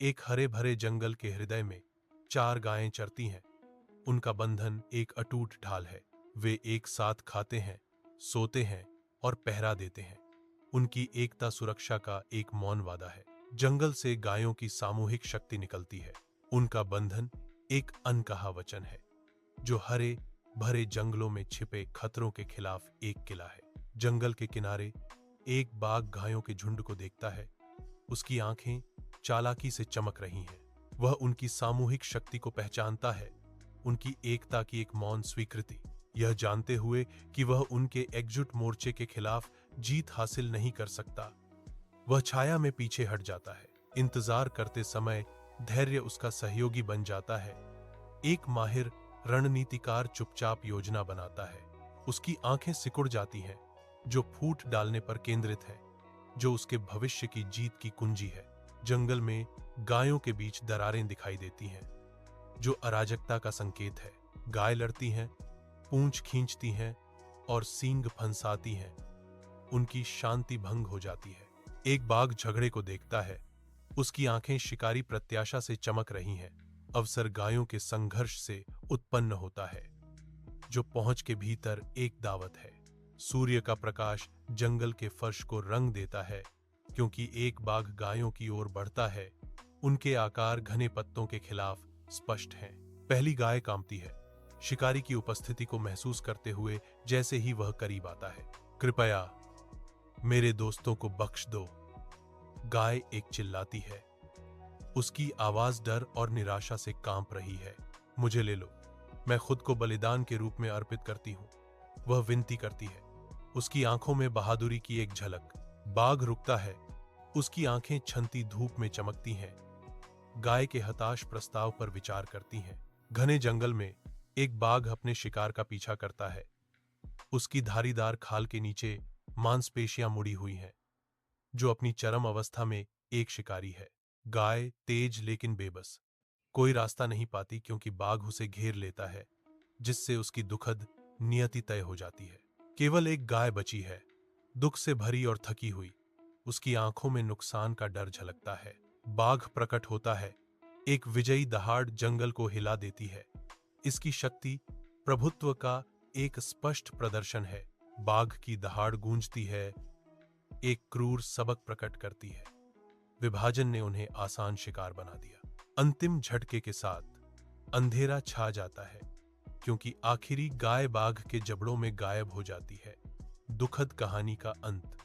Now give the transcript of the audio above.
एक हरे भरे जंगल के हृदय में चार गायें चरती हैं। उनका बंधन एक अटूट ढाल है। वे एक साथ खाते हैं, सोते हैं और पहरा देते हैं। उनकी एकता सुरक्षा का एक मौन वादा है। जंगल से गायों की सामूहिक शक्ति निकलती है। उनका बंधन एक अनकहा वचन है, जो हरे भरे जंगलों में छिपे खतरों के खिलाफ एक किला है। जंगल के किनारे एक बाघ गायों के झुंड को देखता है। उसकी आंखें चालाकी से चमक रही हैं। वह उनकी सामूहिक शक्ति को पहचानता है, उनकी एकता की एक मौन स्वीकृति, यह जानते हुए कि वह उनके एकजुट मोर्चे के खिलाफ जीत हासिल नहीं कर सकता। वह छाया में पीछे हट जाता है। इंतजार करते समय धैर्य उसका सहयोगी बन जाता है। एक माहिर रणनीतिकार चुपचाप योजना बनाता है। उसकी आंखें सिकुड़ जाती हैं, जो फूट डालने पर केंद्रित है, जो उसके भविष्य की जीत की कुंजी है। जंगल में गायों के बीच दरारें दिखाई देती हैं, जो अराजकता का संकेत है। गाय लड़ती हैं, पूंछ खींचती हैं और सींग फंसाती हैं। उनकी शांति भंग हो जाती है। एक बाघ झगड़े को देखता है। उसकी आंखें शिकारी प्रत्याशा से चमक रही हैं। अवसर गायों के संघर्ष से उत्पन्न होता है, जो पहुंच के भीतर एक दावत है। सूर्य का प्रकाश जंगल के फर्श को रंग देता है, क्योंकि एक बाघ गायों की ओर बढ़ता है। उनके आकार घने पत्तों के खिलाफ स्पष्ट हैं। पहली गाय कांपती है, शिकारी की उपस्थिति को महसूस करते हुए। जैसे ही वह करीब आता है, कृपया मेरे दोस्तों को बख्श दो, गाय एक चिल्लाती है। उसकी आवाज डर और निराशा से कांप रही है। मुझे ले लो, मैं खुद को बलिदान के रूप में अर्पित करती हूं, वह विनती करती है। उसकी आंखों में बहादुरी की एक झलक। बाघ रुकता है, उसकी आंखें छनती धूप में चमकती हैं। गाय के हताश प्रस्ताव पर विचार करती हैं। घने जंगल में एक बाघ अपने शिकार का पीछा करता है। उसकी धारीदार खाल के नीचे मांसपेशियां मुड़ी हुई हैं, जो अपनी चरम अवस्था में एक शिकारी है। गाय तेज लेकिन बेबस, कोई रास्ता नहीं पाती, क्योंकि बाघ उसे घेर लेता है, जिससे उसकी दुखद नियति तय हो जाती है। केवल एक गाय बची है, दुख से भरी और थकी हुई। उसकी आंखों में नुकसान का डर झलकता है। बाघ प्रकट होता है, एक विजयी दहाड़ जंगल को हिला देती है। इसकी शक्ति प्रभुत्व का एक स्पष्ट प्रदर्शन है। बाघ की दहाड़ गूंजती है, एक क्रूर सबक प्रकट करती है। विभाजन ने उन्हें आसान शिकार बना दिया। अंतिम झटके के साथ अंधेरा छा जाता है, क्योंकि आखिरी गाय बाघ के जबड़ों में गायब हो जाती है। दुखद कहानी का अंत।